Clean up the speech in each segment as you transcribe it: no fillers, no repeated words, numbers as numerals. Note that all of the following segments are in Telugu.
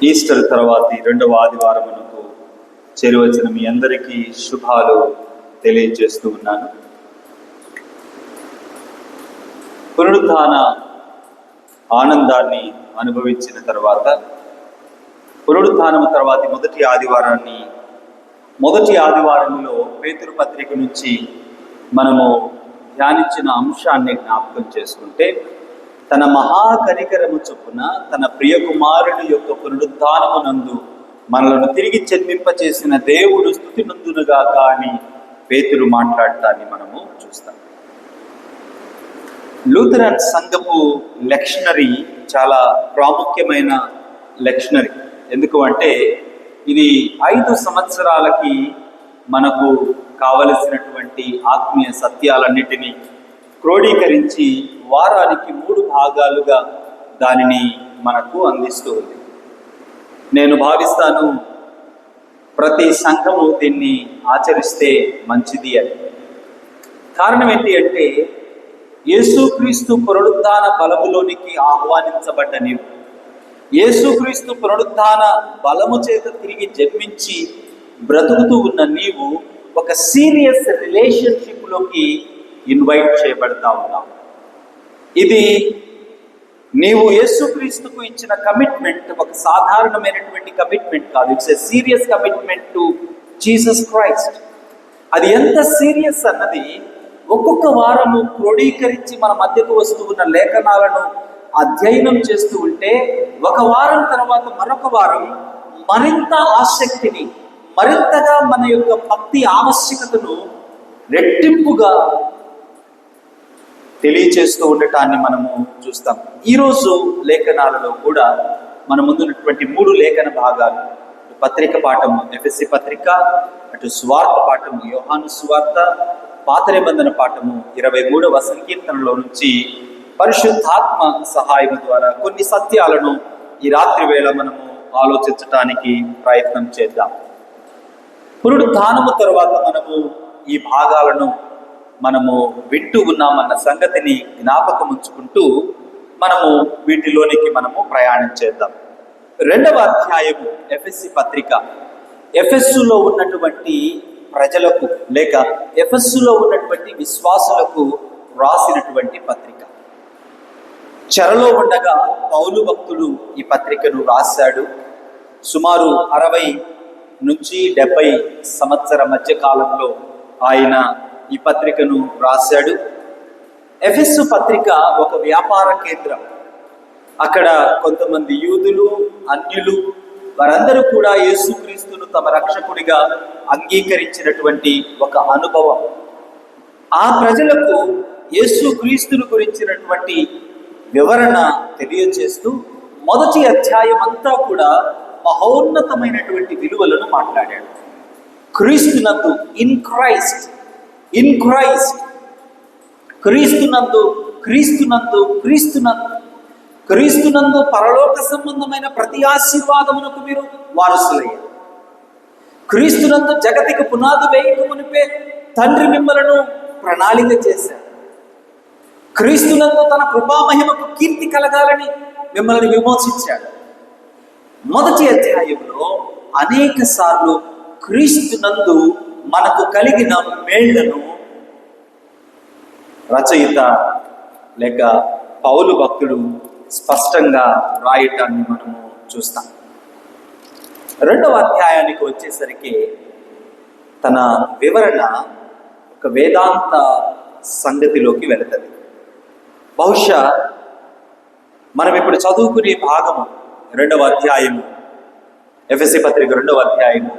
ఈస్టర్ తర్వాతి రెండవ ఆదివారమునకు చేరువచ్చిన మీ అందరికీ శుభాలు తెలియజేస్తూ ఉన్నాను. పునరుత్థాన ఆనందాన్ని అనుభవించిన తర్వాత పునరుత్థానము తర్వాతి మొదటి ఆదివారంలో పేతురు పత్రిక నుంచి మనము ధ్యానించిన అంశాన్ని జ్ఞాపకం చేసుకుంటే, తన మహాకనికరము చొప్పున తన ప్రియకుమారుని యొక్క పునరుద్ధానమునందు మనలను తిరిగి జన్మింపచేసిన దేవుడు స్తుతి నందునుగాక అని పేతురు మాట్లాడటాన్ని మనము చూస్తాం. లూథరన్ సంఘపు లెక్షనరీ చాలా ప్రాముఖ్యమైన లెక్షనరీ. ఎందుకు అంటే ఇది 5 సంవత్సరాలకి మనకు కావలసినటువంటి ఆత్మీయ సత్యాలన్నిటినీ క్రోడీకరించి వారానికి 3 భాగాలుగా దానిని మనకు అందిస్తూ ఉంది. నేను భావిస్తాను ప్రతి సంఘము దీన్ని ఆచరిస్తే మంచిది అని. కారణం ఏంటి అంటే, యేసుక్రీస్తు పునరుద్ధాన బలములోనికి ఆహ్వానించబడ్డ నీవు, యేసుక్రీస్తు పునరుద్ధాన బలము చేత తిరిగి జన్మించి బ్రతుకుతూ ఉన్న నీవు ఒక సీరియస్ రిలేషన్షిప్లోకి ఇన్వైట్ చేయబడతా ఉన్నావు. ఇది నీవు యేసుక్రీస్తుకు ఇచ్చిన కమిట్మెంట్ ఒక సాధారణమైనటువంటి కమిట్మెంట్ కాదు. It's a serious commitment to Jesus Christ. అది ఎంత సీరియస్ అన్నది ఒక్కొక్క వారము క్రోడీకరించి మన మధ్యకు వస్తూ ఉన్న లేఖనాలను అధ్యయనం చేస్తూ ఉంటే, ఒక వారం తర్వాత మరొక వారం మరింత ఆసక్తిని, మరింతగా మన యొక్క భక్తి ఆవశ్యకతను రెట్టింపుగా తెలియచేస్తూ ఉండటాన్ని మనము చూస్తాం. ఈరోజు లేఖనాలలో కూడా మన ముందున్నటువంటి 3 లేఖన భాగాలు, పత్రిక పాఠము ఎఫెసీ పత్రిక, అటు సువార్త పాఠము యోహాను సువార్త, పాత నిబంధన పాఠము 23వ సంకీర్తనలో నుంచి పరిశుద్ధాత్మ సహాయం ద్వారా కొన్ని సత్యాలను ఈ రాత్రి వేళ మనము ఆలోచించటానికి ప్రయత్నం చేద్దాం. పునరుద్ధానము తర్వాత మనము ఈ భాగాలను మనము వింటూ ఉన్నామన్న సంగతిని జ్ఞాపకం ఉంచుకుంటూ మనము వీటిలోనికి మనము ప్రయాణం చేద్దాం. 2వ అధ్యాయము ఎఫెసీ పత్రిక ఎఫెస్సులో ఉన్నటువంటి ప్రజలకు లేక ఎఫెస్సులో ఉన్నటువంటి విశ్వాసులకు రాసినటువంటి పత్రిక. చెరలో ఉండగా పౌలు భక్తుడు ఈ పత్రికను రాశాడు. సుమారు 60 నుంచి 70 సంవత్సర మధ్య కాలంలో ఆయన ఈ పత్రికను రాశాడు. ఎఫెస్సు పత్రిక ఒక వ్యాపార కేంద్రం. అక్కడ కొంతమంది యూదులు, అన్యులు, వారందరూ కూడా యేసుక్రీస్తును తమ రక్షకుడిగా అంగీకరించినటువంటి ఒక అనుభవం. ఆ ప్రజలకు యేసుక్రీస్తును గురించినటువంటి వివరణ తెలియజేస్తూ మొదటి అధ్యాయం అంతా కూడా మహోన్నతమైనటువంటి విలువలను మాట్లాడాడు. క్రీస్తునందు, ఇన్ క్రైస్ట్, క్రీస్తునందు పరలోక సంబంధమైన ప్రతి ఆశీర్వాదమునకు మీరు వారసులయ్యారు. క్రీస్తునందు జగతికి పునాది వేయక మునిపే తండ్రి మిమ్మలను ప్రణాళిక చేశారు. క్రీస్తునందు తన కృపామహిమకు కీర్తి కలగాలని మిమ్మల్ని విమోచించాడు. మొదటి అధ్యాయంలో అనేక సార్లు క్రీస్తునందు మనకు కలిగిన మేళ్లను రచయిత లేక పౌలు భక్తుడు స్పష్టంగా రాయటాన్ని మనము చూస్తాం. 2వ అధ్యాయానికి వచ్చేసరికి తన వివరణ ఒక వేదాంత సంగతిలోకి వెళుతుంది. బహుశా మనం ఇప్పుడు చదువుకునే భాగము 2వ అధ్యాయము ఎఫెసీ పత్రిక 2వ అధ్యాయము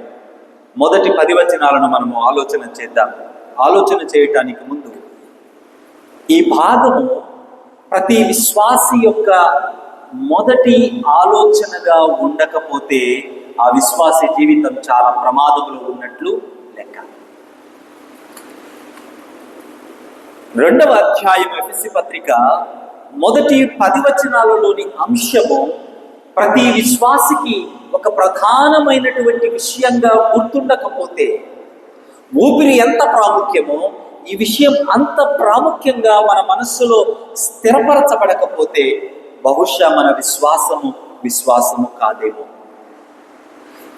మొదటి 10 వచనాలను మనము ఆలోచన చేద్దాం. ఆలోచన చేయటానికి ముందు ఈ భాగము ప్రతి విశ్వాసి యొక్క మొదటి ఆలోచనగా ఉండకపోతే ఆ విశ్వాసి జీవితం చాలా ప్రమాదంలో ఉన్నట్లు లెక్క. 2వ అధ్యాయం ఎఫెసీ పత్రిక మొదటి 10 వచనాలలోని అంశము ప్రతి విశ్వాసికి ఒక ప్రధానమైనటువంటి విషయంగా గుర్తుండకపోతే, ఊపిరి ఎంత ప్రాముఖ్యమో ఈ విషయం అంత ప్రాముఖ్యంగా మన మనస్సులో స్థిరపరచబడకపోతే బహుశా మన విశ్వాసము కాదేమో.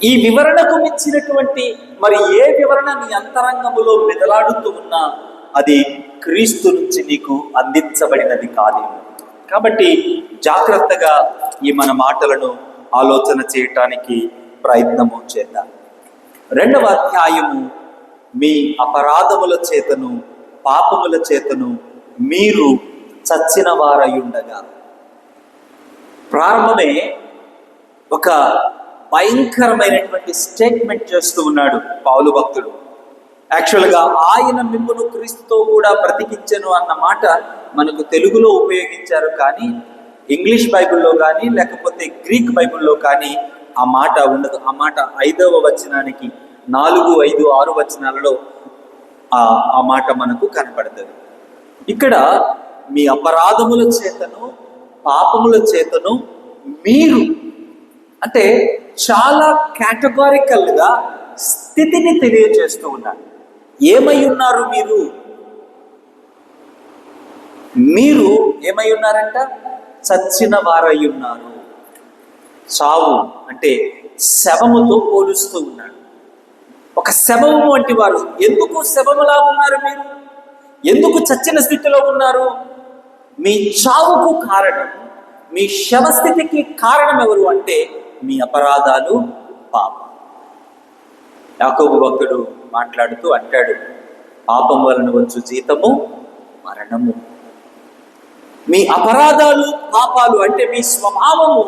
ఈ వివరణకు మించినటువంటి మరి ఏ వివరణ నీ అంతరంగములో మెదలాడుతూ ఉన్నా అది క్రీస్తు నుంచి నీకు అందించబడినది కాదేమో. కాబట్టి జాగ్రత్తగా ఈ మన మాటలను ఆలోచన చేయటానికి ప్రయత్నము చేద్దాం. 2వ అధ్యాయము, మీ అపరాధముల చేతను పాపముల చేతను మీరు చచ్చిన వారయుండగా. ప్రారంభమే ఒక భయంకరమైనటువంటి స్టేట్మెంట్ చేస్తూ ఉన్నాడు పౌలు భక్తుడు. యాక్చువల్గా ఆయన మిమ్మును క్రీస్తుతో కూడా బ్రతికించెను అన్న మాట మనకు తెలుగులో ఉపయోగించారు, కానీ ఇంగ్లీష్ బైబిల్లో కానీ లేకపోతే గ్రీక్ బైబిల్లో కానీ ఆ మాట ఉండదు. ఆ మాట 5వ వచనానికి 4, 5, 6 వచనాలలో ఆ మాట మనకు కనపడుతుంది. ఇక్కడ మీ అపరాధముల చేతను పాపముల చేతను మీరు అంటే చాలా కేటగారికల్గా స్థితిని తెలియజేస్తూ ఉన్నారు. ఏమై ఉన్నారు మీరు? మీరు ఏమై ఉన్నారంట? చచ్చిన వారై ఉన్నారు. చావు అంటే శవముతో పోలుస్తూ ఉన్నాడు. ఒక శవము వంటి వారు. ఎందుకు శవములా ఉన్నారు మీరు? ఎందుకు చచ్చిన స్థితిలో ఉన్నారు? మీ చావుకు కారణం, మీ శవస్థితికి కారణం ఎవరు అంటే మీ అపరాధాలు, పాపం. యాకోబు భక్తుడు మాట్లాడుతూ అంటాడు, పాపం వలన వచ్చు జీతము మరణము. మీ అపరాధాలు, పాపాలు అంటే మీ స్వభావము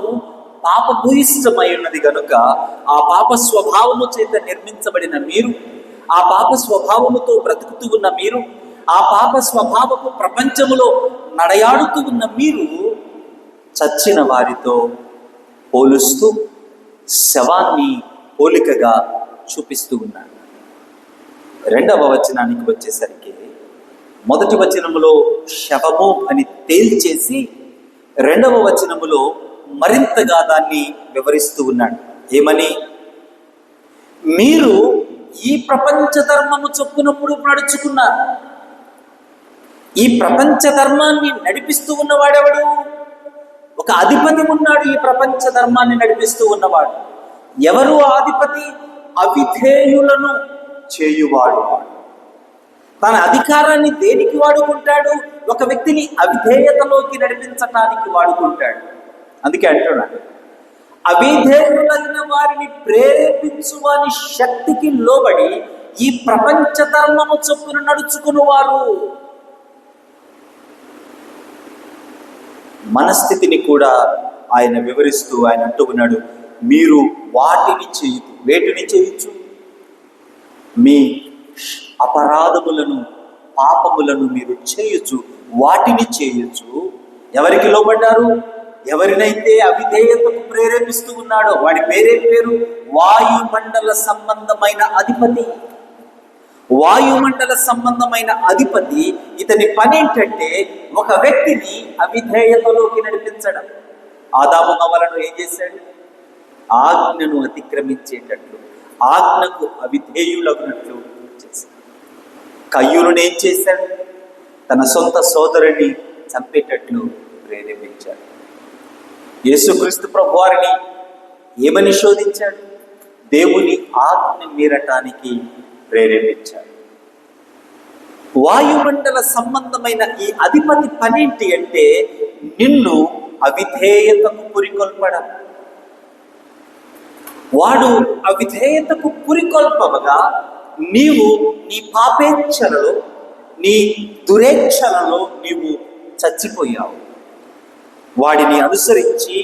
పాపభూయిష్టమై ఉన్నది కనుక ఆ పాప స్వభావము చేత నిర్మించబడిన మీరు, ఆ పాప స్వభావముతో బ్రతుకుతూ ఉన్న మీరు, ఆ పాప స్వభావపు ప్రపంచములో నడయాడుతూ ఉన్న మీరు చచ్చిన వారితో పోలుస్తూ శవాన్ని పోలికగా చూపిస్తూ ఉన్నారు. 2వ వచనానికి వచ్చేసరికి మొదటి వచనములో శవము అని తేల్చేసి 2వ వచనములో మరింతగా దాన్ని వివరిస్తూ ఉన్నాడు. ఏమని? మీరు ఈ ప్రపంచ ధర్మము చొప్పునప్పుడు నడుచుకున్నారు. ఈ ప్రపంచ ధర్మాన్ని నడిపిస్తూ ఉన్నవాడెవడు? ఒక అధిపతి ఉన్నాడు ఈ ప్రపంచ ధర్మాన్ని నడిపిస్తూ ఉన్నవాడు. ఎవరు ఆ అధిపతి? అవిధేయులను చేయువాడు. తన అధికారాన్ని దేనికి వాడుకుంటాడు? ఒక వ్యక్తిని అవిధేయతలోకి నడిపించటానికి వాడుకుంటాడు. అందుకే అంటున్నాడు, అవిధేయులైన వారిని ప్రేరేపించు వారి శక్తికి లోబడి ఈ ప్రపంచ ధర్మము చొప్పున నడుచుకుని వారు. మనస్థితిని కూడా ఆయన వివరిస్తూ ఆయన అంటూ ఉన్నాడు, మీరు వాటిని చేయొచ్చు. వేటిని చేయొచ్చు? మీ అపరాధములను పాపములను మీరు చేయొచ్చు, వాటిని చేయొచ్చు. ఎవరికి లోబడ్డారు? ఎవరినైతే అవిధేయతకు ప్రేరేపిస్తూ ఉన్నాడో వాడి పేరేం పేరు? వాయుమండల సంబంధమైన అధిపతి. వాయుమండల సంబంధమైన అధిపతి. ఇతని పని ఏంటంటే ఒక వ్యక్తిని అవిధేయతలోకి నడిపించడం. ఆదాము హవ్వలను ఏం చేశాడు? ఆజ్ఞను అతిక్రమించేటట్లు, ఆజ్ఞకు అవిధేయులగినట్లు చేశాడు. కయ్యూరుని ఏం చేశాడు? తన సొంత సోదరుని చంపేటట్లు ప్రేరేపించాడు. యేసుక్రీస్తు ప్రభు వారిని ఏమని శోధించాడు? దేవుని ఆజ్ఞ మీరటానికి ప్రేరేపించాడు. వాయుమండల సంబంధమైన ఈ అధిపతి పనేంటి అంటే నిన్ను అవిధేయతకు పురికొల్పడం. వాడు అవిధేయతకు పురికొల్పగా నీవు నీ పాపేచ్ఛలలో, నీ దురేచ్ఛలలో నీవు చచ్చిపోయావు. వాడిని అనుసరించి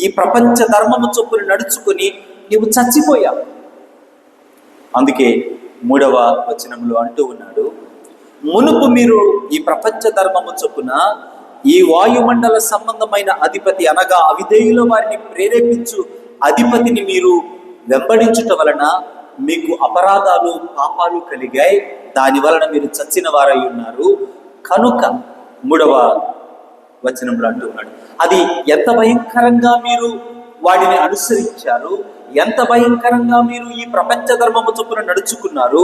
ఈ ప్రపంచ ధర్మము చొప్పున నడుచుకుని నీవు చచ్చిపోయావు. అందుకే 3వ వచనంలో అంటూ ఉన్నాడు, మునుపు మీరు ఈ ప్రపంచ ధర్మము చొప్పున ఈ వాయుమండల సంబంధమైన అధిపతి అనగా అవిధేయుల వారిని ప్రేరేపించు అధిపతిని మీరు వెంబడించుట వలన మీకు అపరాధాలు, పాపాలు కలిగాయి. దాని వలన మీరు చచ్చిన వారై ఉన్నారు. కనుక 3వ వచనంలో అంటూ ఉన్నాడు, అది ఎంత భయంకరంగా మీరు వాడిని అనుసరించారు, ఎంత భయంకరంగా మీరు ఈ ప్రపంచ ధర్మము చొప్పున నడుచుకున్నారు,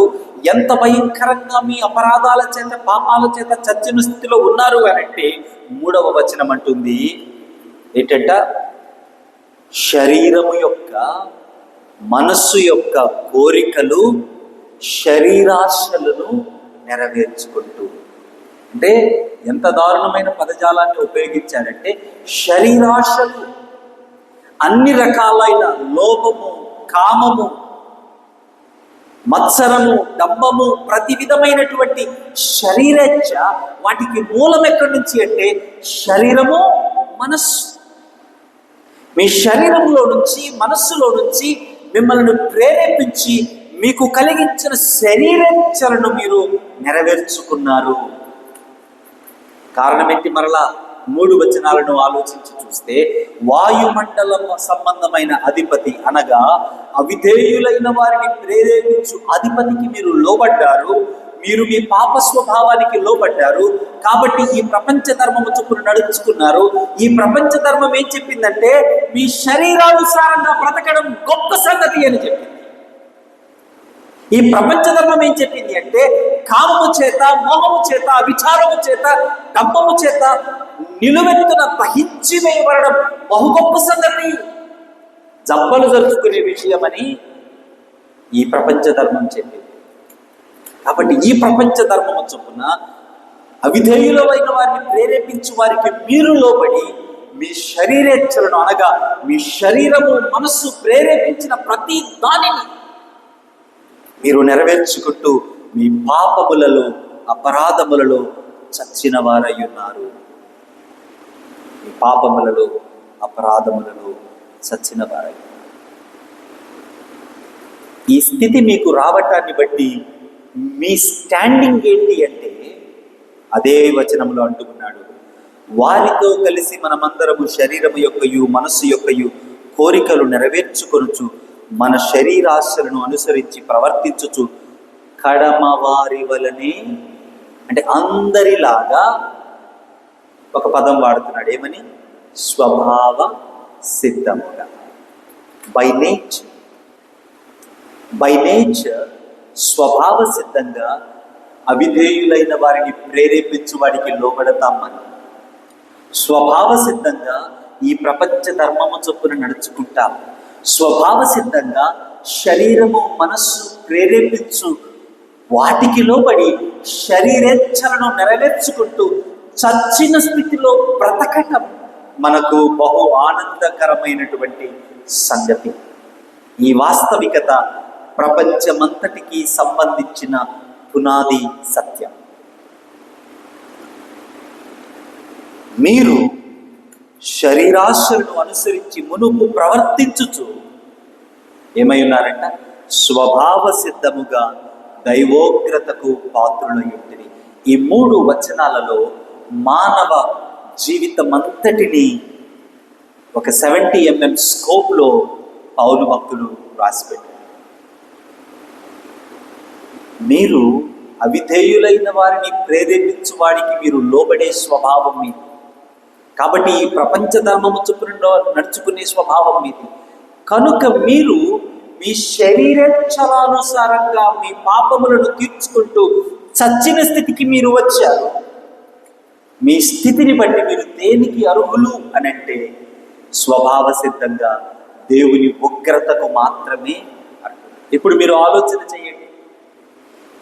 ఎంత భయంకరంగా మీ అపరాధాల చేత పాపాల చేత చచ్చిన స్థితిలో ఉన్నారు అంటే 3వ వచనం అంటుంది ఏంటంట, శరీరము యొక్క మనస్సు యొక్క కోరికలు, శరీరాశలను నెరవేర్చుకుంటూ. అంటే ఎంత దారుణమైన పదజాలాన్ని ఉపయోగించారంటే, శరీరాశలు అన్ని రకాలైన లోభము, కామము, మత్సరము, డంబము, ప్రతి విధమైనటువంటి శరీరేచ్ఛ, వాటికి మూలం ఎక్కడి నుంచి అంటే శరీరము, మనస్సు. మీ శరీరంలో నుంచి, మనస్సులో నుంచి మిమ్మల్ని ప్రేరేపించి మీకు కలిగించిన శరీరేచ్ఛలను మీరు నెరవేర్చుకున్నారు. కారణం ఏంటి? మరలా 3 వచనాలను ఆలోచించి చూస్తే, వాయుమండలం సంబంధమైన అధిపతి అనగా అవిధేయులైన వారిని ప్రేరేపించు అధిపతికి మీరు లోబడ్డారు. మీరు మీ పాప స్వభావానికి లోబడ్డారు. కాబట్టి ఈ ప్రపంచ ధర్మము చొప్పున నడుచుకున్నారు. ఈ ప్రపంచ ధర్మం ఏం చెప్పిందంటే, మీ శరీరానుసారంగా బ్రతకడం గొప్ప సంగతి అని చెప్పింది. ఈ ప్రపంచ ధర్మం ఏం చెప్పింది అంటే, కామము చేత, మోహము చేత, విచారము చేత, డంబము చేత నిలువెత్తున దహించి వేయబడడం బహు గొప్ప సంగతి, జబ్బలు జరుపుకునే విషయమని ఈ ప్రపంచ ధర్మం చెప్పింది. కాబట్టి ఈ ప్రపంచ ధర్మము చొప్పున అవిధేయులైన వారిని ప్రేరేపించు వారికి మీరు లోబడి, మీ శరీరేచ్ఛలను అనగా మీ శరీరము, మనస్సు ప్రేరేపించిన ప్రతి దానిని మీరు నెరవేర్చుకుంటూ మీ పాపములలో, అపరాధములలో చచ్చిన వారై ఉన్నారు. మీ పాపములలో, అపరాధములలో చచ్చిన వారై. ఈ స్థితి మీకు రావటాన్ని బట్టి మీ స్టాండింగ్ ఏంటి అంటే, అదే వచనంలో అంటున్నాడు, వారితో కలిసి మనమందరము శరీరము యొక్కయు, మనస్సు యొక్కయు కోరికలు నెరవేర్చుకొనుచు, మన శరీరాశలను అనుసరించి ప్రవర్తించుచు కడమ వారి వలనే, అంటే అందరిలాగా ఒక పదం వాడుతున్నాడు. ఏమని? స్వభావ సిద్ధముగా. బై నేచర్ స్వభావ సిద్ధంగా అవిధేయులైన వారిని ప్రేరేపించు వాడికి లోబడతామని, స్వభావ సిద్ధంగా ఈ ప్రపంచ ధర్మము చొప్పున నడుచుకుంటాం. స్వభావ సిద్ధంగా శరీరము, మనస్సు ప్రేరేపించు వాటికి లోబడి శరీరేచ్ఛలను నెరవేర్చుకుంటూ చచ్చిన స్థితిలో బ్రతకటం మనకు బహు ఆనందకరమైనటువంటి సంగతి. ఈ వాస్తవికత ప్రపంచమంతటికి సంబంధించిన పునాది సత్యం. మీరు శరీరాశలను అనుసరించి మునుపు ప్రవర్తించుచు ఏమై ఉన్నారంట? స్వభావ సిద్ధముగా దైవోగ్రతకు పాత్రులై ఉంటుంది. ఈ 3 వచనాలలో మానవ జీవితం అంతటిని ఒక 70 mm స్కోప్లో పౌలు భక్తులు రాసిపెట్టారు. మీరు అవిధేయులైన వారిని ప్రేరేపించు వాడికి మీరు లోబడే స్వభావం మీది. కాబట్టి ఈ ప్రపంచ ధర్మము చొప్పున నడుచుకునే స్వభావం మీది. కనుక మీరు మీ శరీరేచ్ఛలానుసారంగా మీ పాపములను తీర్చుకుంటూ చచ్చిన స్థితికి మీరు వచ్చారు. మీ స్థితిని బట్టి మీరు దేనికి అర్హులు అని అంటే, స్వభావ సిద్ధంగా దేవుని ఉగ్రతకు మాత్రమే అర్హులు. ఇప్పుడు మీరు ఆలోచన చేయండి,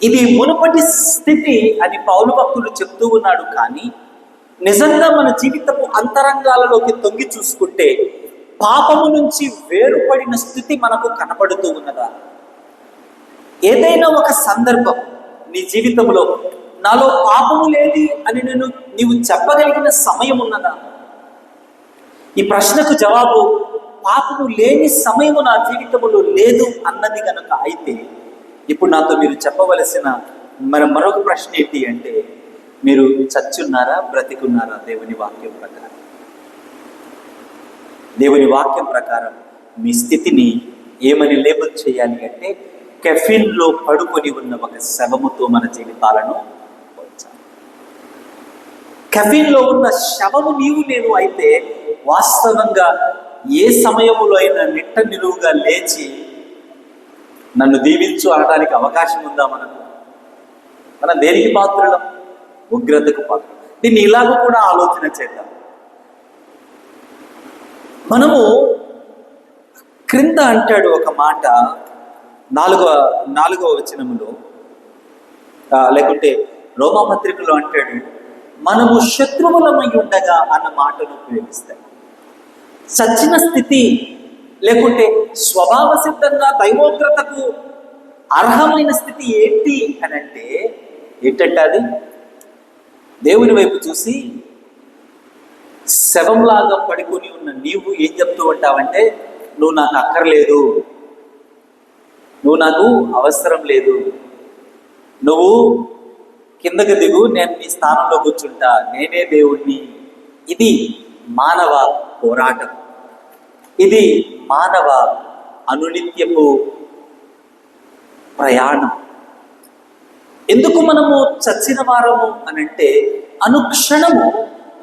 ఇది మునుపటి స్థితి అని పౌలు భక్తుడు చెప్తూ ఉన్నాడు. కానీ నిజంగా మన జీవితపు అంతరంగాలలోకి తొంగి చూసుకుంటే పాపము నుంచి వేరుపడిన స్థితి మనకు కనపడుతూ ఉన్నదా? ఏదైనా ఒక సందర్భం నీ జీవితంలో నాలో పాపము లేదు అని నీవు చెప్పగలిగిన సమయం ఉన్నదా? ఈ ప్రశ్నకు జవాబు పాపము లేని సమయము నా జీవితంలో లేదు అన్నది కనుక అయితే, ఇప్పుడు నాతో మీరు చెప్పవలసిన మరొక ప్రశ్న ఏంటి అంటే, మీరు చచ్చున్నారా, బ్రతికున్నారా? దేవుని వాక్యం ప్రకారం, దేవుని వాక్యం ప్రకారం మీ స్థితిని ఏమని లేబుల్ చేయాలి అంటే, కెఫిన్లో పడుకొని ఉన్న ఒక శవముతో మన జీవితాలను పోల్చాలి. కెఫిన్లో ఉన్న శవము నీవు నేను అయితే, వాస్తవంగా ఏ సమయములో అయినా నిట్ట నిలువుగా లేచి నన్ను దీవించు అనడానికి అవకాశం ఉందా మనకు? మనం దేనికి పాత్రలం? ఉగ్రతకు పాత్ర. దీన్ని ఇలాగ కూడా ఆలోచన చేద్దాం. మనము క్రింద అంటాడు ఒక మాట, నాలుగవ వచనములో, లేకుంటే రోమాపత్రికలో అంటాడు, మనము శత్రువులమై ఉండగా అన్న మాటను ఉపయోగిస్తాడు. సచ్చిన స్థితి లేకుంటే స్వభావ సిద్ధంగా దైవోగ్రతకు అర్హమైన స్థితి ఏంటి అని అంటే ఏంటంటే అది దేవుని వైపు చూసి శవంలాగా పడుకొని ఉన్న నీవు ఏం చెప్తూ ఉంటావంటే, నువ్వు నాకు అక్కర్లేదు, నువ్వు నాకు అవసరం లేదు, నువ్వు కిందకి దిగు, నేను నీ స్థానంలో కూర్చుంటా, నేనే దేవుణ్ణి. ఇది మానవ పోరాటం, ఇది మానవ అనునిత్యపు ప్రయాణం. ఎందుకు మనము చచ్చిన వారము అనంటే, అనుక్షణము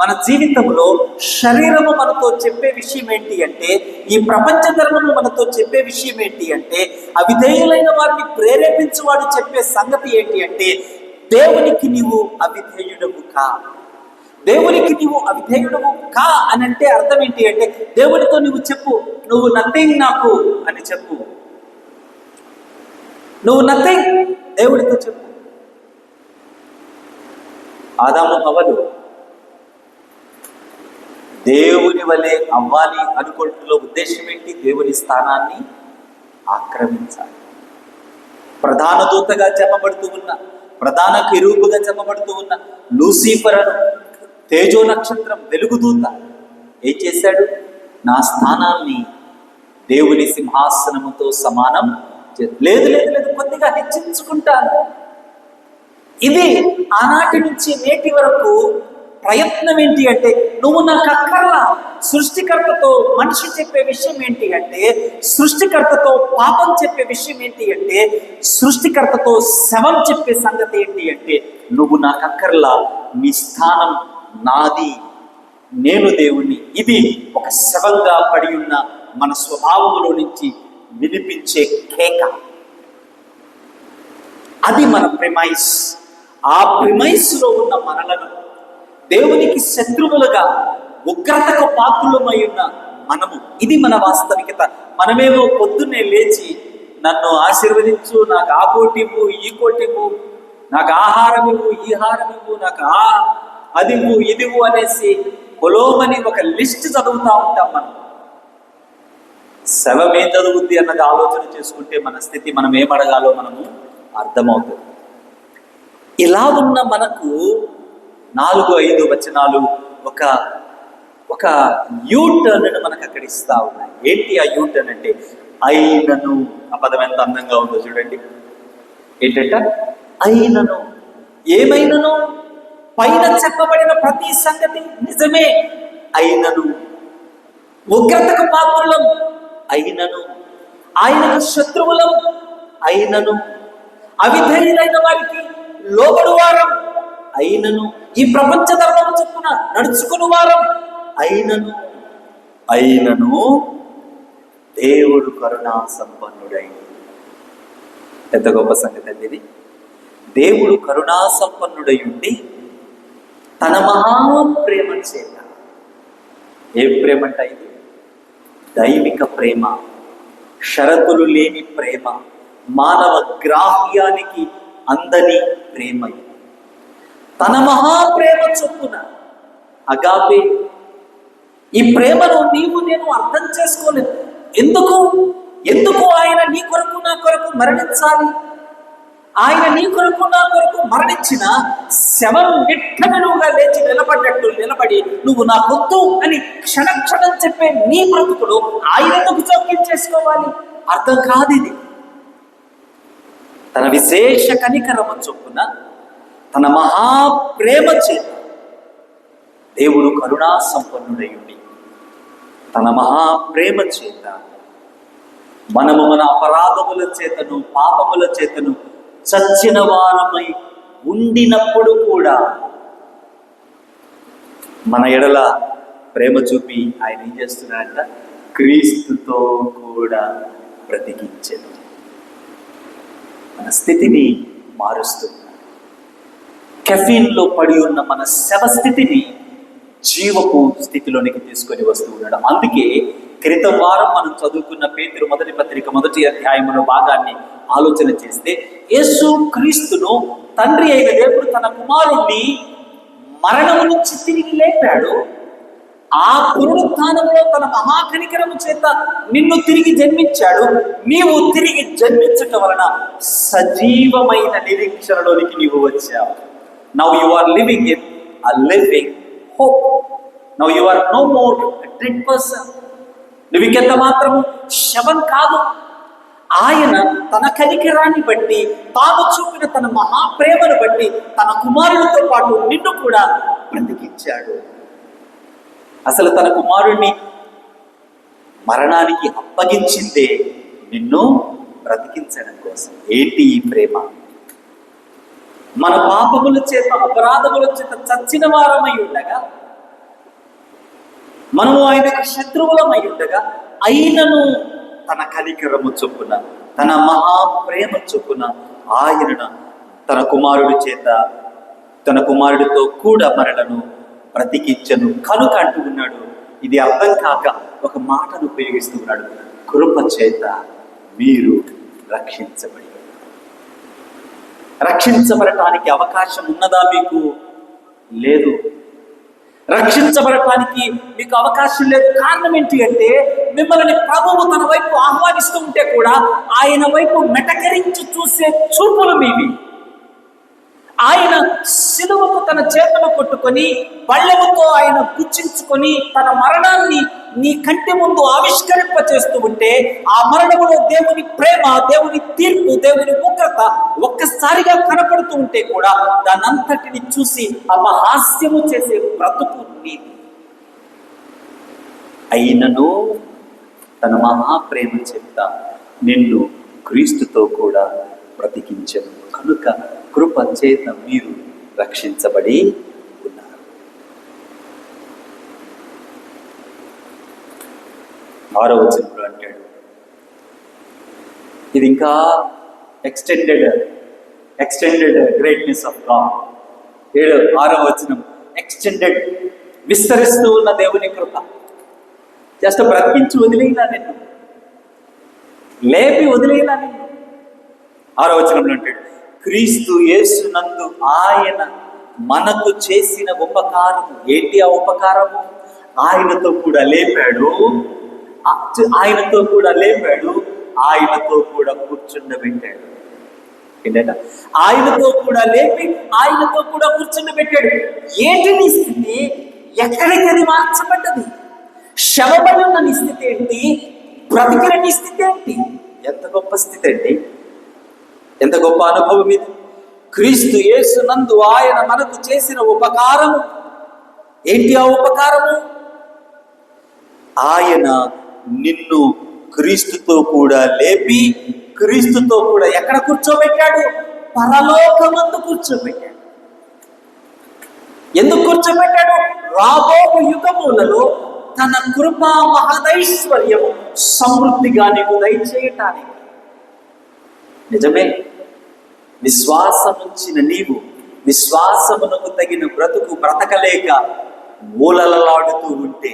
మన జీవితంలో శరీరము మనతో చెప్పే విషయం ఏంటి అంటే, ఈ ప్రపంచ ధర్మము మనతో చెప్పే విషయం ఏంటి అంటే, అవిధేయులైన వారిని ప్రేరేపించేవాడు చెప్పే సంగతి ఏంటి అంటే, దేవునికి నీవు అవిధేయుడవు కా. దేవునికి నీవు అవిధేయుడవు కా అని అంటే అర్థం ఏంటి అంటే, దేవునితో నువ్వు చెప్పు, నువ్వు నథింగ్ నాకు అని చెప్పు, నువ్వు నథింగ్, దేవుడితో చెప్పు. ఆదాము హవ్వలు దేవుని వలె అవ్వాలి అనుకుంటున్న ఉద్దేశం ఏంటి? దేవుని స్థానాన్ని ఆక్రమించాలి. ప్రధాన దూతగా చెప్పబడుతూ ఉన్న, ప్రధాన కెరూబుగా చెప్పబడుతూ ఉన్న లూసిఫరను, తేజో నక్షత్రం, వెలుగుదూత ఏం చేశాడు? నా స్థానాన్ని దేవుని సింహాసనముతో సమానం లేదు లేదు లేదు కొద్దిగా హెచ్చించుకుంటాను. ఇది ఆనాటి నుంచి నేటి వరకు ప్రయత్నం ఏంటి అంటే, నువ్వు నాకు అక్కర్లా. సృష్టికర్తతో మనిషి చెప్పే విషయం ఏంటి అంటే, సృష్టికర్తతో పాపం చెప్పే విషయం ఏంటి అంటే, సృష్టికర్తతో శవం చెప్పే సంగతి ఏంటి అంటే, నువ్వు నాకు అక్కర్లా, నీ స్థానం నాది, నేను దేవుణ్ణి. ఇది ఒక శవంగా పడి ఉన్న మన స్వభావంలో నుంచి వినిపించే కేక. అది మన ప్రిమైస్. ఆ ప్రిమైస్లో ఉన్న మనలను దేవునికి శత్రువులుగా ఉగ్రతకు పాత్రులమై ఉన్న మనము, ఇది మన వాస్తవికత. మనమేమో పొద్దున్నే లేచి నన్ను ఆశీర్వదించు, నాకు ఆ కోటివ్వు, ఈ కోటివ్వు, నాకు ఆహారం ఇవ్వు, ఈ హారం ఇవ్వు, నాకు అదివ్వు, ఇదివ్వు అనేసి పొలోమని ఒక లిస్ట్ చదువుతూ ఉంటాం. మనం శవం ఏం చదువుద్ది అన్నది ఆలోచన చేసుకుంటే మన స్థితి, మనం ఏం అడగాలో మనము అర్థమవుతుంది. ఇలా ఉన్న మనకు 4-5 వచనాలు ఒక యూటర్న్ మనకు అక్కడ ఇస్తా ఉన్నాయి. ఏంటి ఆ యూటర్న్ అంటే, అయినను. ఆ పదం ఎంత అందంగా ఉందో చూడండి. ఏంటంట? అయినను. ఏమైనను? పైన చెప్పబడిన ప్రతి సంగతి నిజమే అయినను, ఉగ్రతకు పాత్రులం అయినను, ఆయనకు శత్రువులం అయినను, అవిధేయులైన వారికి లోబడు వారం అయినను, ఈ ప్రపంచ ధర్మం చొప్పున నడుచుకుని వారం అయినను దేవుడు కరుణా సంపన్నుడై. ఎంత గొప్ప సంగతి అండి ఇది. దేవుడు కరుణా సంపన్నుడై ఉండి తన మహాప్రేమ చేత, ఏం ప్రేమ అంట ఇది? దైవిక ప్రేమ, షరతులు లేని ప్రేమ, మానవ గ్రాహ్యానికి అందని ప్రేమ. తన మహాప్రేమ చొప్పున, అగాపే, ఈ ప్రేమను నీవు నేను అర్థం చేసుకోలేదు. ఎందుకు ఆయన నీ కొరకు నా కొరకు మరణించాలి? ఆయన నీ కొరకు నా కొరకు మరణించిన శవం నిట్టమెనుగా లేచి నిలబడి నువ్వు నా వద్దు అని క్షణక్షణం చెప్పే నీ బ్రతుకులు ఆయన ఎందుకు జోక్యం చేసుకోవాలి? అర్థం కాదు ఇది. తన విశేష కనికరమ చొప్పున, తన మహాప్రేమ చేత దేవుడు కరుణా సంపన్నుడయుడి, తన మహాప్రేమ చేత మనము మన అపరాధముల చేతను పాపముల చేతను చచ్చిన వారమై ఉండినప్పుడు కూడా మన ఎడల ప్రేమ చూపి ఆయన ఏం చేస్తున్నాడంట? క్రీస్తుతో కూడా బ్రతికించెను. మన స్థితిని మారుస్తున్నాడు. కెఫీన్లో పడి ఉన్న మన శవ స్థితిని జీవపు స్థితిలోనికి తీసుకొని వస్తూ ఉన్నాడు. అందుకే క్రితం వారం మనం చదువుకున్న పేతురు మొదటి పత్రిక మొదటి అధ్యాయంలో భాగాన్ని ఆలోచన చేస్తే, యేసు క్రీస్తును తండ్రి అయిన దేవుడు తన కుమారుణ్ణి మరణము నుంచి తిరిగి లేపాడు. ఆ పునరుత్థానంలో తన మహాకనికరము చేత నిన్ను తిరిగి జన్మించాడు. నీవు తిరిగి జన్మించటం వలన సజీవమైన నిరీక్షణలోనికి నీవు వచ్చావు. Now you are living in a living hope. Now you are no more a dead person. నువ్వు ఇంకెంత మాత్రము శవం కాదు. ఆయన తన కనికరాన్ని బట్టి, తాను చూపిన తన మహాప్రేమను బట్టి తన కుమారుడితో పాటు నిన్ను కూడా బ్రతికించాడు. అసలు తన కుమారుడిని మరణానికి అప్పగించిందే నిన్ను బ్రతికించడం కోసం. ఏంటి ఈ ప్రేమ? మన పాపముల చేత, అపరాధముల చేత చచ్చిన వారమై ఉండగా, మనము ఆయనకు శత్రువులమై ఉండగా, అయినను తన కనికరము చొప్పున, తన మహాప్రేమ చొప్పున ఆయనను తన కుమారుడి చేత, తన కుమారుడితో కూడా మనలను బ్రతికించను కనుక అంటూ ఉన్నాడు. ఇది అర్థం కాక ఒక మాటను ఉపయోగిస్తూ ఉన్నాడు, కృప చేత మీరు రక్షించబడి. రక్షించబడటానికి అవకాశం ఉన్నదా మీకు? లేదు. రక్షించబడటానికి మీకు అవకాశం లేదు. కారణం ఏంటి అంటే, మిమ్మల్ని ప్రభువు తన వైపు ఆహ్వానిస్తూ ఉంటే కూడా ఆయన వైపు మెటకరించి చూసే చూపులు మీవి. ఆయన సిలువకు తన చేతులు కొట్టుకొని, బళ్ళెముతో ఆయన గుచ్చించుకొని తన మరణాన్ని నీ కంటి ముందు ఆవిష్కరింప చేస్తూ ఉంటే, ఆ మరణములో దేవుని ప్రేమ, దేవుని తీర్పు, దేవుని ఉగ్రత ఒక్కసారిగా కనపడుతూ ఉంటే కూడా దానంతటిని చూసి అపహాస్యము చేసే బ్రతుకు నీది. అయినను తన మహాప్రేమ చేత నిన్ను క్రీస్తుతో కూడా బ్రతికించను కనుక కృప చేత మీరు రక్షించబడి ఉన్నారు. 6వ వచనంలో అంటాడు, ఇది ఇంకా ఎక్స్టెండెడ్ గ్రేట్నెస్ ఆఫ్ గాడ్. 6వ వచనం ఎక్స్టెండెడ్, విస్తరిస్తూ ఉన్న దేవుని కృప. జస్ట్ బ్రతికించి వదిలేలా నిన్ను, లేపి వదిలేలా నిన్ను. 6వ వచనంలో అంటాడు, క్రీస్తు యేసునందు ఆయన మనకు చేసిన ఉపకారము. ఏంటి ఆ ఉపకారము? ఆయనతో కూడా లేపాడు, ఆయనతో కూడా లేపాడు, ఆయనతో కూడా కూర్చుండబెట్టాడు. ఏంటంట? ఆయనతో కూడా లేపి ఆయనతో కూడా కూర్చుండబెట్టాడు. ఏంటి నీ స్థితి? ఎక్కడికి అది మార్చబడ్డది? శవబడి ఉన్న నీ స్థితి ఏంటి? బ్రతికిన నీ స్థితి ఏంటి? ఎంత గొప్ప స్థితి అండి! ఎంత గొప్ప అనుభవం ఇది! క్రీస్తు యేసునందు ఆయన మనకు చేసిన ఉపకారము ఏంటి? ఆ ఉపకారము ఆయన నిన్ను క్రీస్తుతో కూడా లేపి, క్రీస్తుతో కూడా ఎక్కడ కూర్చోబెట్టాడు? పరలోకమందు కూర్చోబెట్టాడు. ఎందుకు కూర్చోబెట్టాడు? రాబో యుగములలో తన కృపా మహదైశ్వర్యము సమృద్ధిగా నీకు దయచేయటానికి. నిజమే, విశ్వాసముంచిన నీవు విశ్వాసమునకు తగిన బ్రతుకు బ్రతకలేక మూలలలాడుతూ ఉంటే,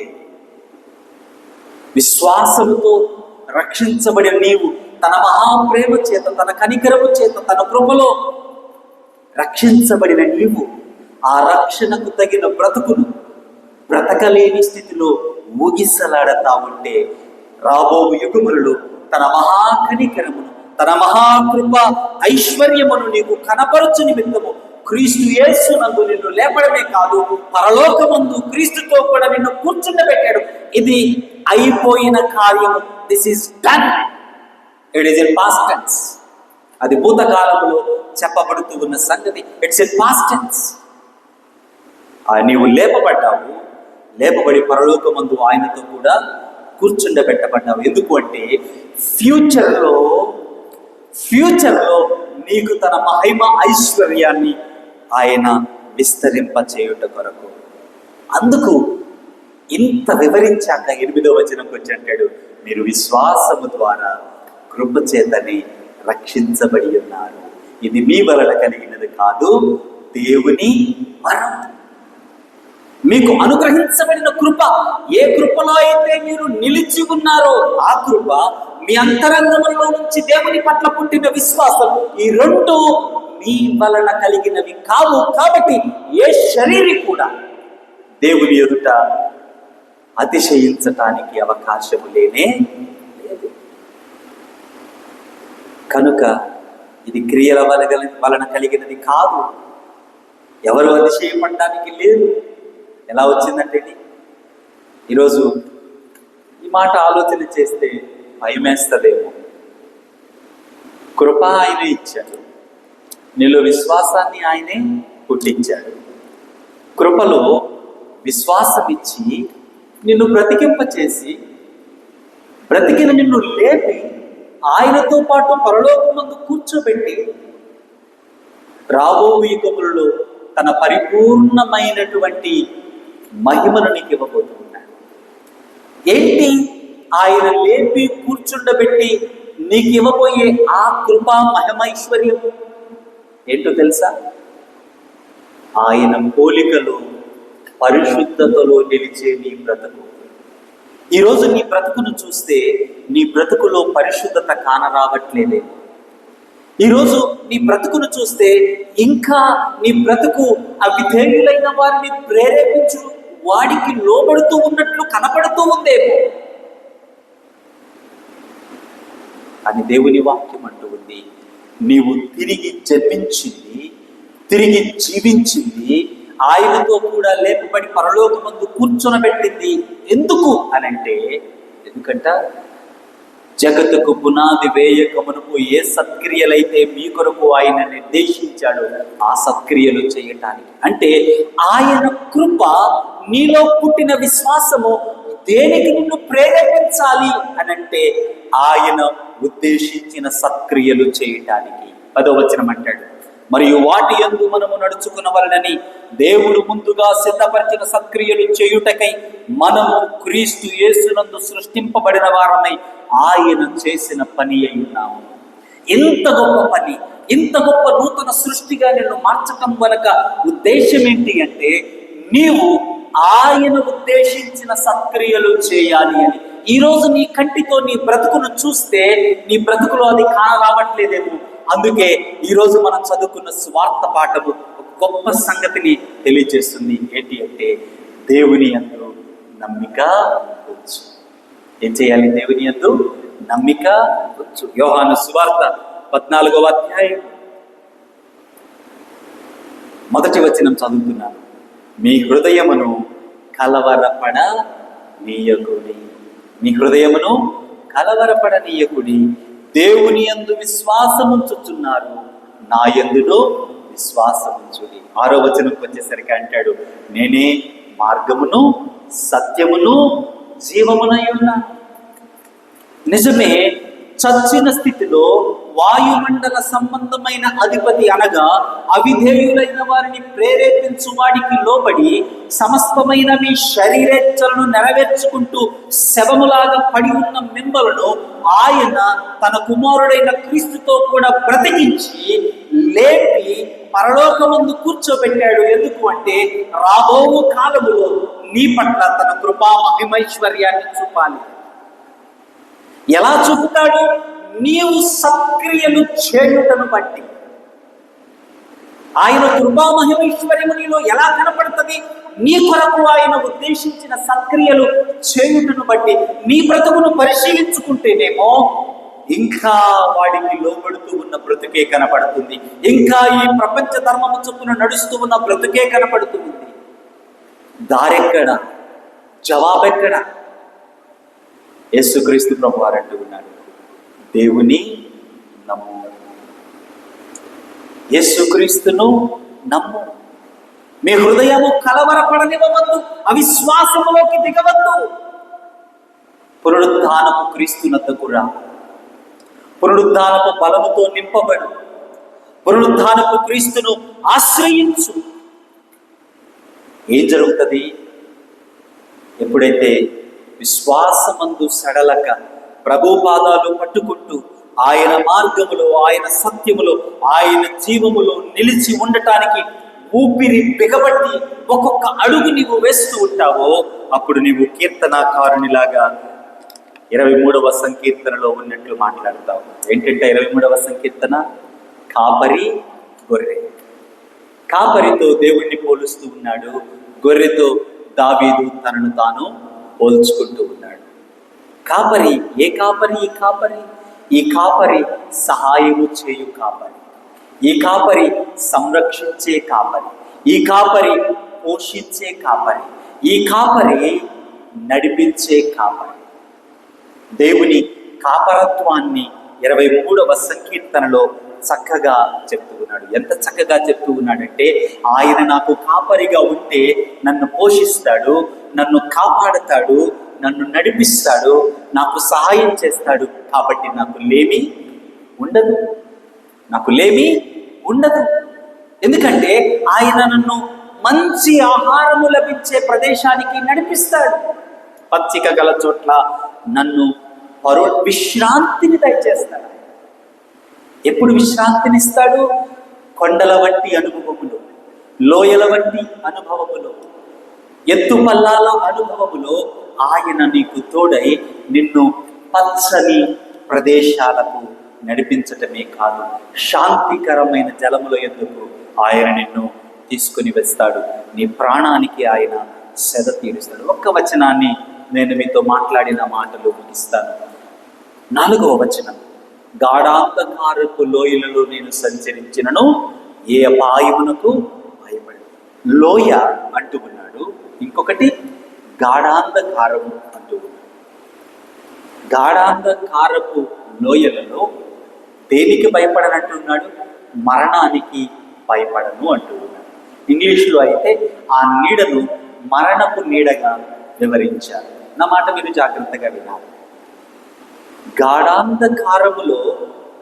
విశ్వాసముతో రక్షించబడిన నీవు తన మహాప్రేమ చేత, తన కనికరము చేత, తన కృపలో రక్షించబడిన నీవు ఆ రక్షణకు తగిన బ్రతుకును బ్రతకలేని స్థితిలో ఊగిసలాడతా ఉంటే, రాబో యుగములలో తన మహాకనికరమును, తన మహాకృప ఐశ్వర్యమును నీకు కనపరచు నిమిత్తము క్రీస్తు యేసునందు నిన్ను లేపడమే కాదు, పరలోకమందు క్రీస్తుతో కూడా నిన్ను కూర్చుండబెట్టాడు. ఇది అయిపోయిన కార్యము. This is done. It is in past tense. అది భూతకాలములో చెప్పబడుతూ ఉన్న సంగతి. It's in past tense. నీవు లేపబడ్డావు, లేపబడి పరలోకమందు ఆయనతో కూడా కూర్చుండబెట్టబడ్డావు. ఎందుకు అంటే ఫ్యూచర్లో నీకు తన మహిమ ఐశ్వర్యాన్ని ఆయన విస్తరింప చేయుట కొరకు. అందుకు ఇంత వివరించాక 8వ వచనంకి వచ్చి అంటాడు, మీరు విశ్వాసము ద్వారా కృప చేతని రక్షించబడి ఉన్నారు. ఇది మీ వలన కలిగినది కాదు, దేవుని వరం. మీకు అనుగ్రహించబడిన కృప, ఏ కృపలో అయితే మీరు నిలిచి ఉన్నారో ఆ కృప, మీ అంతరంగంలో నుంచి దేవుని పట్ల పుట్టిన విశ్వాసం, ఈ రెండు మీ వలన కలిగినవి కావు. కాబట్టి ఏ శరీరి కూడా దేవుని ఎదుట అతిశయించటానికి అవకాశము లేనే లేదు. కనుక ఇది క్రియల వలన కలిగినది కాదు. ఎవరు అతిశయపడడానికి లేదు. ఎలా వచ్చిందంటే ఈరోజు ఈ మాట ఆలోచన చేస్తే భయమేస్తుందేమో. కృప ఆయన ఇచ్చాడు, నీలో విశ్వాసాన్ని ఆయనే పుట్టించాడు. కృపలో విశ్వాసం ఇచ్చి నిన్ను బ్రతికింపచేసి, బ్రతికిన నిన్ను లేపి ఆయనతో పాటు పరలోకమందు కూర్చోబెట్టి రాబో యుగములలో తన పరిపూర్ణమైనటువంటి మహిమను నీకు ఇవ్వబోతున్నాడు. ఏంటి? ఆయన లేపి కూర్చుండబెట్టి నీకు ఇవ్వబోయే ఆ కృపా మహిమైశ్వర్యం ఏంటో తెలుసా? ఆయన పోలికలో పరిశుద్ధతలో నిలిచే నీ బ్రతుకు. ఈరోజు నీ బ్రతుకును చూస్తే నీ బ్రతుకులో పరిశుద్ధత కానరావట్లేదేమో. ఈరోజు నీ బ్రతుకును చూస్తే ఇంకా నీ బ్రతుకు అవిధేయులైన వారిని ప్రేరేపించు వాడికి లోబడుతూ ఉన్నట్లు కనపడుతూ ఉందేమో అని దేవుని వాక్యం అంటూ ఉంది. నీవు తిరిగి జన్మించింది, తిరిగి జీవించింది, ఆయనతో కూడా లేపబడి పరలోకమందు కూర్చొనబెట్టింది ఎందుకు అనంటే, ఎందుకంట జగత్తుకు పునాది వేయకమునకు ఏ సత్క్రియలైతే మీ కొరకు ఆయన నిర్దేశించాడో ఆ సత్క్రియలు చేయటానికి. అంటే ఆయన కృప, నీలో పుట్టిన విశ్వాసము దేనికి నిన్ను ప్రేరేపించాలి అనంటే ఆయన ఉద్దేశించిన సత్క్రియలు చేయటానికి. 10వ వచనం అంటాడు, మరియు వాటి యందు మనము నడుచుకునవలెనని దేవుడు ముందుగా సిద్ధపరిచిన సత్క్రియలు చేయుటకై మనము క్రీస్తు యేసునందు సృష్టింపబడిన వారమై ఆయన చేసిన పని అయి ఉన్నాము. ఎంత గొప్ప పని, ఇంత గొప్ప నూతన సృష్టిగా నిన్ను మార్చటం వలన ఉద్దేశం ఏంటి అంటే, నీవు ఆయన ఉద్దేశించిన సత్క్రియలు చేయాలి అని. ఈరోజు నీ కంటితో నీ బ్రతుకును చూస్తే నీ బ్రతుకులో అది కానరావట్లేదేమో. అందుకే ఈరోజు మనం చదువుకున్న స్వార్థ పాఠము ఒక గొప్ప సంగతిని తెలియజేస్తుంది. ఏంటి అంటే, దేవుని యందు నమ్మిక వచ్చు. ఏం చేయాలి? దేవుని యందు నమ్మిక వచ్చు. యోహాను సువార్త 14వ అధ్యాయం 1వ వచనం చదువుతున్నాను. మీ హృదయమును కలవరపడ నీయకుడి, మీ హృదయమును కలవరపడనీయకుడి. దేవుని యందు విశ్వాసముంచుచున్నారు, నా యందును విశ్వాసముంచుడి. 6వ వచనంకి వచ్చేసరికి అంటాడు, నేనే మార్గమును సత్యమును జీవమునై ఉన్నాను. నిజమే, చచ్చిన స్థితిలో వాయుమండల సంబంధమైన అధిపతి అనగా అవిధేయులైన వారిని ప్రేరేపించు వాడికి లోబడి సమస్తమైన మీ శరీరేచ్ఛలను నెరవేర్చుకుంటూ శవములాగా పడి ఉన్న మిమ్మలను ఆయన తన కుమారుడైన క్రీస్తుతో కూడా బ్రతికించి లేపి పరలోకమందు కూర్చోబెట్టాడు. ఎందుకు అంటే, రాబో కాలములో నీ పట్ల తన కృపా మహిమైశ్వర్యాన్ని చూపాలి. ఎలా చూపుతాడు? నీవు సత్క్రియలు చేయుటను బట్టి. ఆయన కృపా మహిమైశ్వర్యము నీలో ఎలా కనపడుతుంది? నీ కొరకు ఆయన ఉద్దేశించిన సత్క్రియలు చేయుటను బట్టి. నీ బ్రతుకును పరిశీలించుకుంటేనేమో ఇంకా వాడికి లోబడుతూ ఉన్న బ్రతుకే కనపడుతుంది. ఇంకా ఈ ప్రపంచ ధర్మము చొప్పున నడుస్తూ ఉన్న బ్రతుకే కనపడుతుంది. దారెక్కడ? జవాబెక్కడ? యేసుక్రీస్తు ప్రభువారు అంటూ ఉన్నాడు, దేవుని నమ్ము, యేసుక్రీస్తును నమ్ము. మీ హృదయము కలవరపడనివ్వవద్దు, అవిశ్వాసములోకి దిగవద్దు. పునరుద్ధానపు క్రీస్తునద్దకు రా, పునరుద్ధానపు బలముతో నింపబడు, పునరుద్ధానపు క్రీస్తును ఆశ్రయించు. ఏం జరుగుతుంది? ఎప్పుడైతే విశ్వాసమందు సడలక ప్రభు పాదాలు పట్టుకుంటూ ఆయన మార్గములో, ఆయన సత్యములో, ఆయన జీవములో నిలిచి ఉండటానికి ఊపిరి బిగబట్టి ఒక్కొక్క అడుగు నీవు వేస్తూ ఉంటావో అప్పుడు నీవు కీర్తనాకారునిలాగా 23వ సంకీర్తనలో ఉన్నట్లు మాట్లాడతావు. ఏంటంటే 23వ సంకీర్తన, కాపరి గొర్రె. కాపరితో దేవుణ్ణి పోలుస్తూ ఉన్నాడు, గొర్రెతో దావీదు తనను తాను పోల్చుకుంటూ ఉన్నాడు. కాపరి, ఏ కాపరి? ఈ కాపరి సహాయము చేయు కాపరి, ఈ కాపరి సంరక్షించే కాపరి, ఈ కాపరి పోషించే కాపరి, ఈ కాపరి నడిపించే కాపరి. దేవుని కాపరత్వాన్ని 23వ సంకీర్తనలో చక్కగా చెప్తూ ఉన్నాడు. ఎంత చక్కగా చెప్తూ ఉన్నాడంటే, ఆయన నాకు కాపరిగా ఉంటే నన్ను పోషిస్తాడు, నన్ను కాపాడతాడు, నన్ను నడిపిస్తాడు, నాకు సహాయం చేస్తాడు. కాబట్టి నాకు లేమి ఉండదు. ఎందుకంటే ఆయన నన్ను మంచి ఆహారము లభించే ప్రదేశానికి నడిపిస్తాడు. పచ్చిక గల చోట్ల నన్ను విశ్రాంతిని దయచేస్తాడు. ఎప్పుడు విశ్రాంతినిస్తాడు? కొండల వంటి అనుభవములు, లోయల వంటి అనుభవములు, ఎత్తు పల్లాల అనుభవములో ఆయన నీకు తోడై నిన్ను పచ్చని ప్రదేశాలకు నడిపించటమే కాదు, శాంతికరమైన జలముల ఎందుకు ఆయన నిన్ను తీసుకుని వేస్తాడు. నీ ప్రాణానికి ఆయన సెద తీరుస్తాడు. ఒక్క వచనాన్ని నేను మీతో మాట్లాడిన మాటలు ముగిస్తాను. 4వ వచనం, గాఢాంధకారపు లోయలలో నేను సంచరించినను ఏ అపాయమునకు భయపడి. లోయ అంటూ ఉన్నాడు, ఇంకొకటి గాఢాంధకారము అంటూ ఉన్నాడు. గాఢాంధకారపు లోయలలో దేనికి భయపడనంటున్నాడు? మరణానికి భయపడను అంటూ ఉన్నాడు. ఇంగ్లీష్లో అయితే ఆ నీడను మరణపు నీడగా వివరించారు. నా మాట మీరు జాగ్రత్తగా వినాలి. గాఢాంధకారములో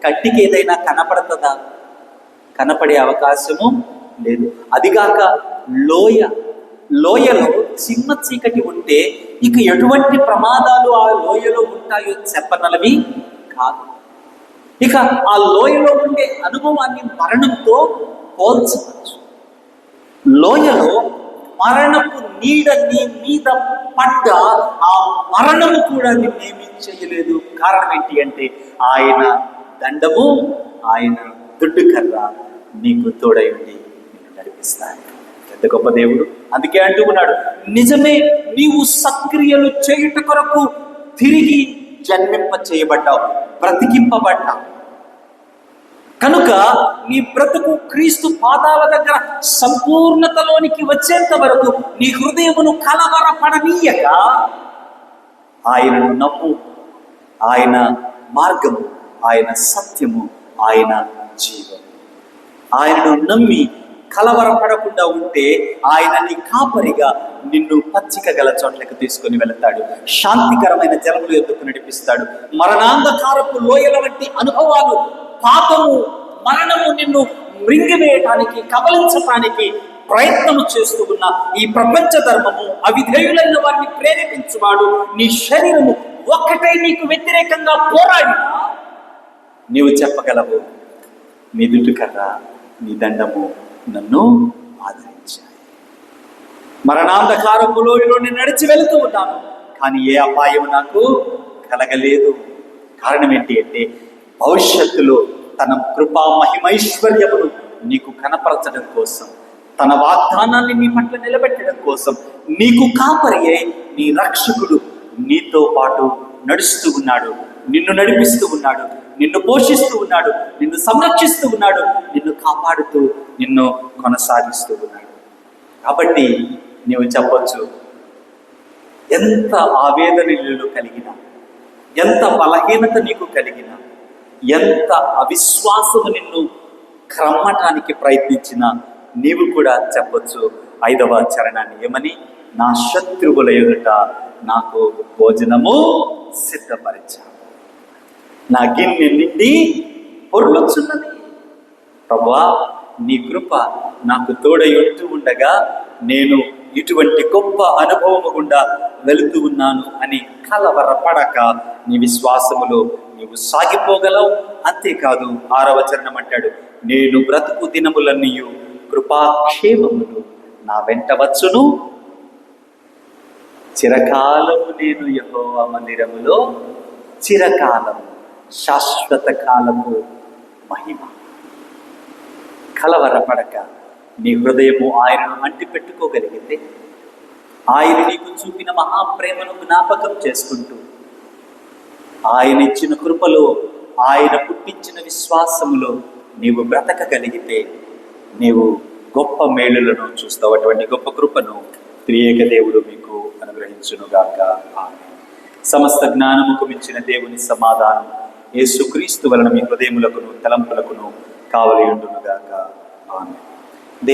కంటికి ఏదైనా కనపడుతుందా? కనపడే అవకాశము లేదు. అదిగాక లోయలో చిన్న చీకటి ఉంటే ఇక ఎటువంటి ప్రమాదాలు ఆ లోయలో ఉంటాయో చెప్పనలవి కాదు. ఇక ఆ లోయలో ఉండే అనుభవాన్ని మరణంతో పోల్చవచ్చు. లోయలో మరణపు నీడ నీ మీద పడ్డ ఆ మరణము కూడా నిన్నేమీ చేయలేదు. కారణం ఏంటి అంటే ఆయన దండము, ఆయన దుడ్డు కర్ర నీకు తోడై ఉండి నిన్ను నడిపిస్తాడు. ఎంత గొప్ప దేవుడు! అందుకే అంటూ ఉన్నాడు, నిజమే నీవు సక్రియలు చేయుట కొరకు తిరిగి జన్మింప చేయబడ్డావు, బ్రతికింపబడ్డావు. కనుక నీ బ్రతుకు క్రీస్తు పాదాల దగ్గర సంపూర్ణతలోనికి వచ్చేంత వరకు నీ హృదయమును కలవరపడనీయక ఆయనను నమ్ము. ఆయన మార్గము, ఆయన సత్యము, ఆయన జీవము. ఆయనను నమ్మి కలవరపడకుండా ఉంటే ఆయన నీ కాపరిగా నిన్ను పచ్చిక గల చోట్లకు తీసుకొని వెళతాడు, శాంతికరమైన జలములు ఎద్దుకు నడిపిస్తాడు. మరణాంధకారపు లోయల వంటి అనుభవాలు, పాపము, మరణము నిన్ను మృంగివేయటానికి, కబలించటానికి ప్రయత్నము చేస్తూ ఉన్న ఈ ప్రపంచ ధర్మము, అవిధేయులైన వారిని ప్రేరేపించువాడు నీ శరీరము ఒక్కటై నీకు వ్యతిరేకంగా పోరాడినా నీవు చెప్పగలవు, నీ దుడ్డు కర్ర, నీ దండము నన్ను ఆదరించాయి. మరణాంధకారపు లోయలో నేను నడిచి వెళుతూ ఉన్నాను, కానీ ఏ అపాయం నాకు కలగలేదు. కారణం ఏంటి అంటే భవిష్యత్తులో తన కృపా మహిమైశ్వర్యమును నీకు కనపరచడం కోసం, తన వాగ్దానాన్ని నీ పట్ల నిలబెట్టడం కోసం నీకు కాపరి అయి నీ రక్షకుడు నీతో పాటు నడుస్తూ ఉన్నాడు, నిన్ను నడిపిస్తూ ఉన్నాడు, నిన్ను పోషిస్తూ ఉన్నాడు, నిన్ను సంరక్షిస్తూ ఉన్నాడు, నిన్ను కాపాడుతూ నిన్ను కొనసాగిస్తూ ఉన్నాడు. కాబట్టి నీవు చెప్పొచ్చు, ఎంత ఆవేదన నీలో కలిగినా, ఎంత బలహీనత నీకు కలిగినా, ఎంత అవిశ్వాసము నిన్ను క్రమ్మటానికి ప్రయత్నించినా నీవు కూడా చెప్పొచ్చు 5వ చరణాన్ని ఏమని? నా శత్రువుల ఎదుట నాకు భోజనము సిద్ధపరిచాను, నా గిన్నె నిండి పొర్లుచున్నది. ప్రభువా, నీ కృప నాకు తోడై ఉంటూ ఉండగా నేను ఇటువంటి గొప్ప అనుభవము గుండా వెళుతూ ఉన్నాను అని కలవరపడక నీ విశ్వాసములో నీవు సాగిపోగలవు. అంతేకాదు 6వ చరణం అంటాడు, నేను బ్రతుకు దినములన్నీయు కృపాక్షేమములు నా వెంట వచ్చును. చిరకాలము నేను యెహోవా మందిరములో, చిరకాలము శాశ్వత కాలము మహిమ. కలవరపడక నీ హృదయము ఆయనను అంటి పెట్టుకోగలిగితే, ఆయన నీకు చూపిన మహాప్రేమను జ్ఞాపకం చేసుకుంటూ, ఆయన ఇచ్చిన కృపలో, ఆయన పుట్టించిన విశ్వాసములో నీవు బ్రతకగలిగితే నీవు గొప్ప మేలులను చూస్తావు. అటువంటి గొప్ప కృపను త్రియేక దేవుడు మీకు అనుగ్రహించునుగాక. ఆమేన్. సమస్త జ్ఞానముకు మించిన దేవుని సమాధానం యేసుక్రీస్తు వలన మీ హృదయములకును తలంపులకును కావలి ఉండునుగాక. ఆమేన్.